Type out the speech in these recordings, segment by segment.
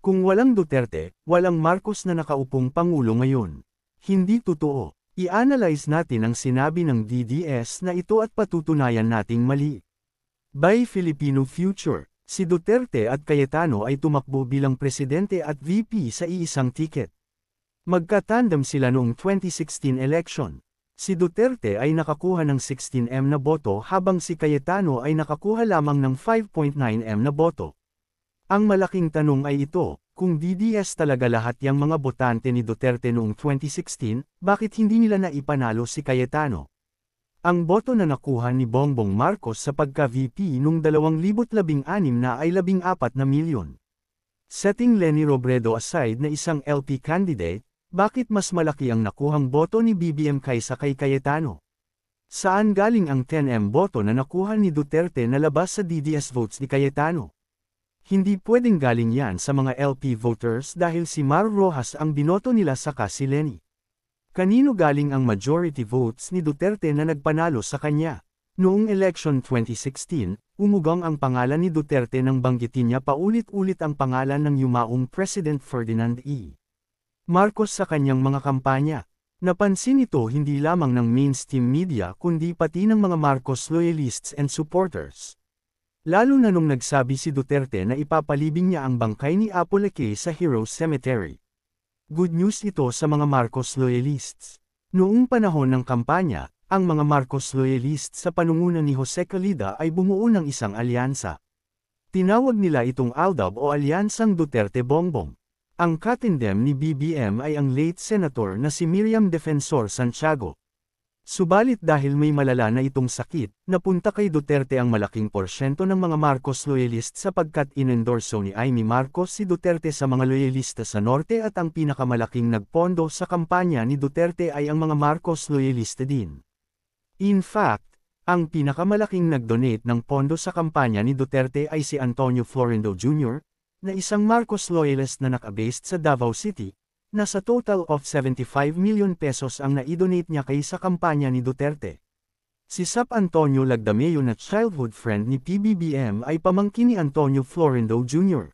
Kung walang Duterte, walang Marcos na nakaupong Pangulo ngayon. Hindi totoo. I-analyze natin ang sinabi ng DDS na ito at patutunayan nating mali. By Filipino Future, si Duterte at Cayetano ay tumakbo bilang presidente at VP sa iisang ticket. Magkatandem sila noong 2016 election. Si Duterte ay nakakuha ng 16M na boto habang si Cayetano ay nakakuha lamang ng 5.9M na boto. Ang malaking tanong ay ito, kung DDS talaga lahat yang mga botante ni Duterte noong 2016, bakit hindi nila naipanalo si Cayetano? Ang boto na nakuha ni Bongbong Marcos sa pagka-VP noong 2016 na ay 14 na milyon. Setting Leni Robredo aside na isang LP candidate, bakit mas malaki ang nakuhang boto ni BBM kaysa kay Cayetano? Saan galing ang 10M boto na nakuha ni Duterte na labas sa DDS votes ni Cayetano? Hindi pwedeng galing yan sa mga LP voters dahil si Mar Rojas ang binoto nila saka si Leni. Kanino galing ang majority votes ni Duterte na nagpanalo sa kanya? Noong election 2016, umugang ang pangalan ni Duterte nang banggitin niya paulit-ulit ang pangalan ng yumaong President Ferdinand E. Marcos sa kanyang mga kampanya. Napansin ito hindi lamang ng mainstream media kundi pati ng mga Marcos loyalists and supporters. Lalo na nung nagsabi si Duterte na ipapalibing niya ang bangkay ni Apoleke sa Heroes Cemetery. Good news ito sa mga Marcos loyalists. Noong panahon ng kampanya, ang mga Marcos loyalists sa panunguna ni Jose Calida ay bumuo ng isang alyansa. Tinawag nila itong ALDAB o Alyansang Duterte-Bongbong. Ang katindem ni BBM ay ang late senator na si Miriam Defensor Santiago. Subalit dahil may malala na itong sakit, napunta kay Duterte ang malaking porsyento ng mga Marcos loyalist sapagkat inendorso ni Amy Marcos si Duterte sa mga loyalista sa norte at ang pinakamalaking nagpondo sa kampanya ni Duterte ay ang mga Marcos loyalista din. In fact, ang pinakamalaking nagdonate ng pondo sa kampanya ni Duterte ay si Antonio Florindo Jr., na isang Marcos loyalist na nakabased sa Davao City. Nasa total of 75 million pesos ang naidonate niya kay sa kampanya ni Duterte. Si Sap Antonio Lagdameo na childhood friend ni PBBM ay pamangkin ni Antonio Florindo Jr.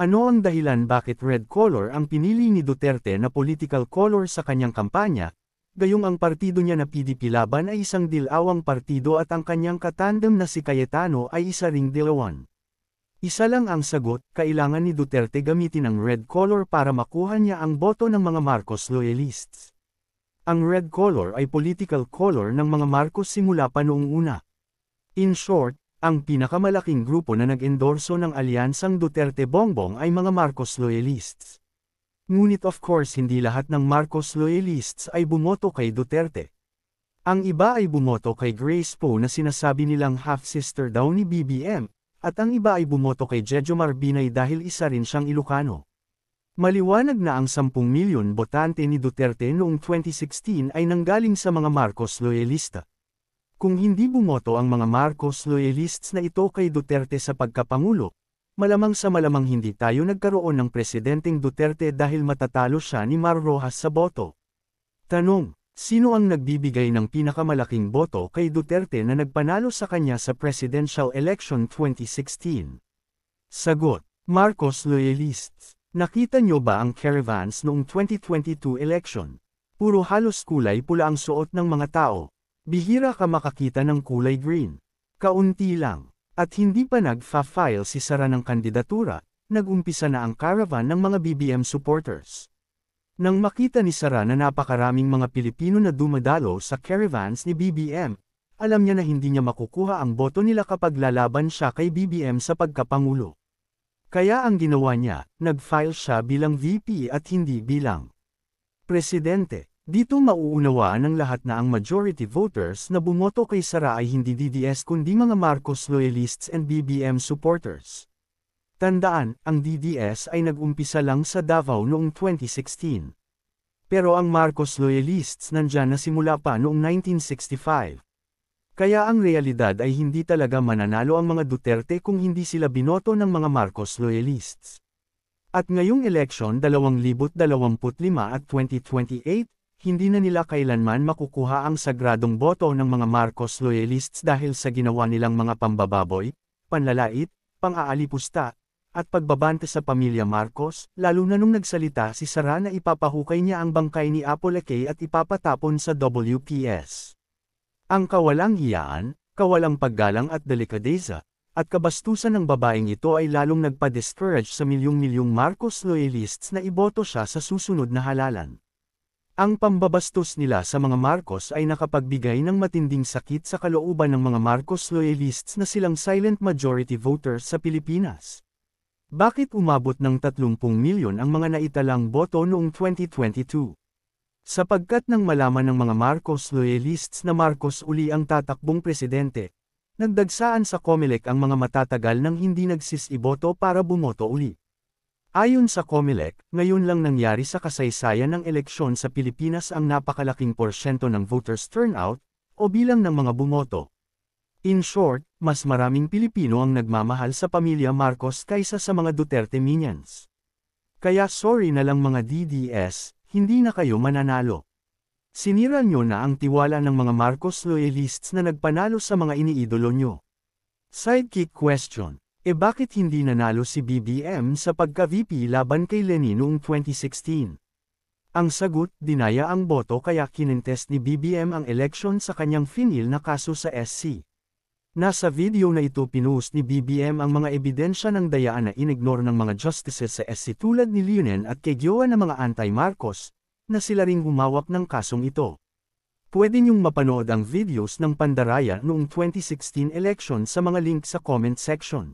Ano ang dahilan bakit red color ang pinili ni Duterte na political color sa kanyang kampanya, gayong ang partido niya na PDP Laban ay isang dilawang partido at ang kanyang katandem na si Cayetano ay isa ring dilawan? Isa lang ang sagot, kailangan ni Duterte gamitin ang red color para makuha niya ang boto ng mga Marcos loyalists. Ang red color ay political color ng mga Marcos simula pa noong una. In short, ang pinakamalaking grupo na nag-endorso ng alyansang Duterte-Bongbong ay mga Marcos loyalists. Ngunit of course hindi lahat ng Marcos loyalists ay bumoto kay Duterte. Ang iba ay bumoto kay Grace Poe na sinasabi nilang half-sister daw ni BBM, at ang iba ay bumoto kay Jejomar Binay dahil isa rin siyang Ilocano. Maliwanag na ang 10 milyon botante ni Duterte noong 2016 ay nanggaling sa mga Marcos loyalista. Kung hindi bumoto ang mga Marcos loyalists na ito kay Duterte sa pagkapangulo, malamang sa malamang hindi tayo nagkaroon ng Presidenteng Duterte dahil matatalo siya ni Mar Rojas sa boto. Tanong: sino ang nagbibigay ng pinakamalaking boto kay Duterte na nagpanalo sa kanya sa presidential election 2016? Sagot: Marcos loyalists. Nakita nyo ba ang caravans noong 2022 election? Puro halos kulay pula ang suot ng mga tao. Bihira ka makakita ng kulay green. Kaunti lang. At hindi pa nag-file si Sara ng kandidatura, nag-umpisa na ang caravan ng mga BBM supporters. Nang makita ni Sara na napakaraming mga Pilipino na dumadalo sa caravans ni BBM, alam niya na hindi niya makukuha ang boto nila kapag lalaban siya kay BBM sa pagkapangulo. Kaya ang ginawa niya, nag-file siya bilang VP at hindi bilang presidente. Dito mauunawaan ng lahat na ang majority voters na bumoto kay Sara ay hindi DDS kundi mga Marcos loyalists and BBM supporters. Tandaan, ang DDS ay nag-umpisa lang sa Davao noong 2016. Pero ang Marcos loyalists nandyan na simula pa noong 1965. Kaya ang realidad ay hindi talaga mananalo ang mga Duterte kung hindi sila binoto ng mga Marcos loyalists. At ngayong eleksyon 2025 at 2028, hindi na nila kailanman makukuha ang sagradong boto ng mga Marcos loyalists dahil sa ginawa nilang mga pambababoy, panlalait, pang-aalipusta, at pagbabante sa pamilya Marcos, lalo na nung nagsalita si Sara na ipapahukay niya ang bangkay ni Apolacay at ipapatapon sa WPS. Ang kawalang hiyaan, kawalang paggalang at delikadeza, at kabastusan ng babaeng ito ay lalong nagpa-discourage sa milyong-milyong Marcos loyalists na iboto siya sa susunod na halalan. Ang pambabastos nila sa mga Marcos ay nakapagbigay ng matinding sakit sa kalooban ng mga Marcos loyalists na silang silent majority voters sa Pilipinas. Bakit umabot ng 30 milyon ang mga naitalang boto noong 2022? Sapagkat nang malaman ng mga Marcos loyalists na Marcos uli ang tatakbong presidente, nagdagsaan sa COMELEC ang mga matatagal nang hindi nagsisiboto para bumoto uli. Ayon sa COMELEC, ngayon lang nangyari sa kasaysayan ng eleksyon sa Pilipinas ang napakalaking porsyento ng voters turnout, o bilang ng mga bumoto. In short, mas maraming Pilipino ang nagmamahal sa pamilya Marcos kaysa sa mga Duterte minions. Kaya sorry na lang mga DDS, hindi na kayo mananalo. Sinira nyo na ang tiwala ng mga Marcos loyalists na nagpanalo sa mga iniidolo nyo. Sidekick question. Bakit hindi nanalo si BBM sa pagka-VP laban kay Leni noong 2016? Ang sagot, dinaya ang boto kaya kinintest ni BBM ang eleksyon sa kanyang finil na kaso sa SC. Nasa video na ito pinost ni BBM ang mga ebidensya ng dayaan na inignore ng mga justices sa SC tulad ni Leonen at kay Gioa na mga anti-Marcos, na sila ring humawak ng kasong ito. Pwede niyong mapanood ang videos ng Pandaraya noong 2016 election sa mga link sa comment section.